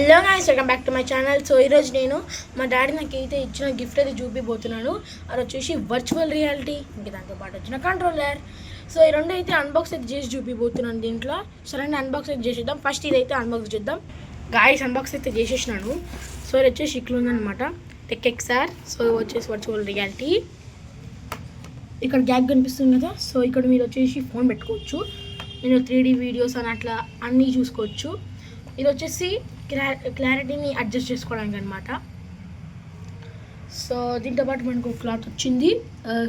Hello guys, welcome back to my channel. So ఈరోజు నేను మా డాడీ నాకైతే ఇచ్చిన గిఫ్ట్ అయితే చూపిపోతున్నాను. అది వచ్చేసి వర్చువల్ రియాలిటీ, ఇంకా దాంతోపాటు వచ్చిన కంట్రోలర్. సో ఈ రెండు అయితే అన్బాక్స్ అయితే చేసి చూపిపోతున్నాను దీంట్లో. సరే అన్బాక్స్ అయితే చేసేద్దాం. ఫస్ట్ ఇదైతే అన్బాక్స్ చేద్దాం. గాయస్ అన్బాక్స్ అయితే చేసేసినాను. సో ఇది వచ్చేసి ఇట్లా ఉందన్నమాట, టెక్ఎక్స్ఆర్. సో వచ్చేసి వర్చువల్ రియాలిటీ. ఇక్కడ గ్యాప్ కనిపిస్తుంది కదా, సో ఇక్కడ మీరు వచ్చేసి ఫోన్ పెట్టుకోవచ్చు. నేను 3D వీడియోస్ అని అట్లా అన్నీ చూసుకోవచ్చు. ఇది వచ్చేసి క్లారిటీని అడ్జస్ట్ చేసుకోవడానికి అనమాట. సో దీంతో పాటు మనకు క్లాత్ వచ్చింది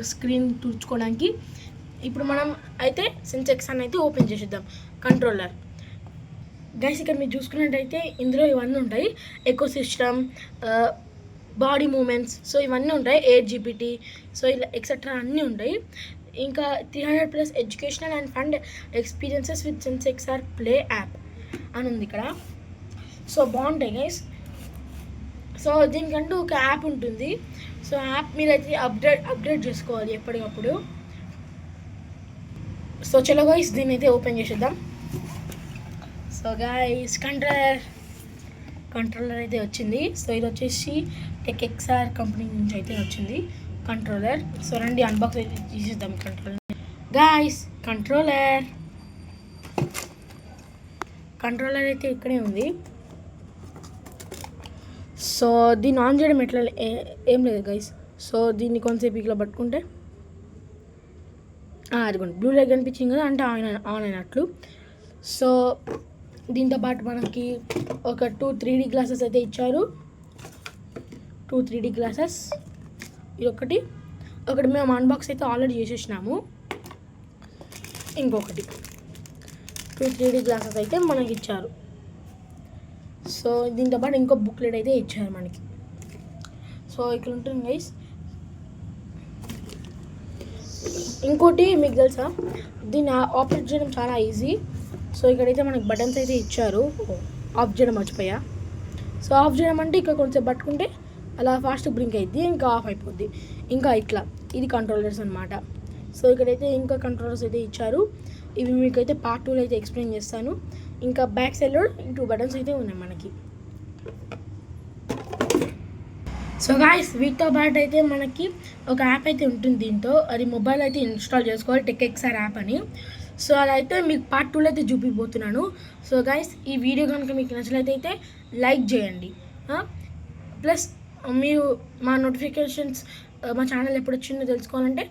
స్క్రీన్ తుడుచుకోవడానికి. ఇప్పుడు మనం అయితే సెన్సెక్స్ అని అయితే ఓపెన్ చేసేద్దాం. కంట్రోలర్ గైస్, ఇక్కడ మీరు చూసుకున్నట్టయితే ఇందులో ఇవన్నీ ఉంటాయి. Eco system, body movements, so ఇవన్నీ ఉంటాయి. 8GB, సో ఇలా ఎక్సెట్రా అన్నీ ఉంటాయి. ఇంకా 300+ educational and fund experiences with సెన్సెక్స్ఆర్ ప్లే యాప్ అని ఉంది ఇక్కడ. సో బాగుంటాయి గైస్. సో దీనికంటూ ఒక యాప్ ఉంటుంది. సో యాప్ మీరైతే అప్డేట్ చేసుకోవాలి ఎప్పటికప్పుడు. సో చలో గైస్, దీన్ని అయితే ఓపెన్ చేసేద్దాం. సో గైస్ కంట్రోలర్ అయితే వచ్చింది. సో ఇది వచ్చేసి టెక్ఎక్స్ఆర్ కంపెనీ నుంచి అయితే వచ్చింది కంట్రోలర్. సో రండి అన్బాక్స్ అయితే తీసేద్దాం కంట్రోలర్. గైస్ కంట్రోలర్ అయితే ఇక్కడే ఉంది. సో దీన్ని ఆన్ చేయడం ఎట్లా ఏం లేదు గైస్. సో దీన్ని కొంతసేపు ఇట్లా పట్టుకుంటే అదిగోండి బ్లూ లైట్ కనిపించింది కదా, అంటే ఆన్ అయినట్లు. సో దీంతో పాటు మనకి ఒక 2 3D గ్లాసెస్ అయితే ఇచ్చారు. 2 3D గ్లాసెస్. ఇది ఒకటి మేము అన్బాక్స్ అయితే ఆల్రెడీ చేసేసినాము. ఇంకొకటి 2 3D గ్లాసెస్ అయితే మనకి ఇచ్చారు. సో దీంతో పాటు ఇంకో బుక్లెట్ అయితే ఇచ్చారు మనకి. సో ఇక్కడ ఉంటుంది గైస్. ఇంకోటి మీకు తెలుసా, దీన్ని ఆపరేట్ చేయడం చాలా ఈజీ. సో ఇక్కడైతే మనకి బటన్స్ అయితే ఇచ్చారు. ఆఫ్ చేయడం మర్చిపోయా. సో ఆఫ్ చేయడం అంటే ఇక్కడ కొంచెం పట్టుకుంటే అలా ఫాస్ట్ బ్లింక్ అయింది, ఇంకా ఆఫ్ అయిపోద్ది. ఇంకా ఇట్లా ఇది కంట్రోలర్స్ అనమాట. సో ఇక్కడైతే ఇంకా కంట్రోలర్స్ అయితే ఇచ్చారు. ఇవి మీకైతే పార్ట్ 2లో అయితే ఎక్స్ప్లెయిన్ చేస్తాను. ఇంకా బ్యాక్ సైడ్లో 2 బటన్స్ అయితే ఉన్నాయి మనకి. సో గాయస్, వీటితో పాటు అయితే మనకి ఒక యాప్ అయితే ఉంటుంది దీంతో. అది మొబైల్ అయితే ఇన్స్టాల్ చేసుకోవాలి, టెక్ఎక్స్ఆర్ యాప్ అని. సో అదైతే మీకు పార్ట్ 2లో అయితే చూపిపోతున్నాను. సో గాయస్, ఈ వీడియో కనుక మీకు నచ్చినట్లయితే లైక్ చేయండి. ప్లస్ మీరు మా నోటిఫికేషన్స్ మా ఛానల్ ఎప్పుడు వచ్చిందో తెలుసుకోవాలంటే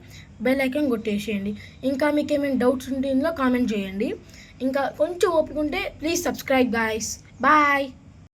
బెల్ ఐకాన్ కొట్టేసేయండి. ఇంకా మీకు ఏమైనా డౌట్స్ ఉంటే ఇందులో కామెంట్ చేయండి. ఇంకా కొంచెం ఓపిక ఉంటే ప్లీజ్ సబ్స్క్రైబ్ గాయస్. బాయ్.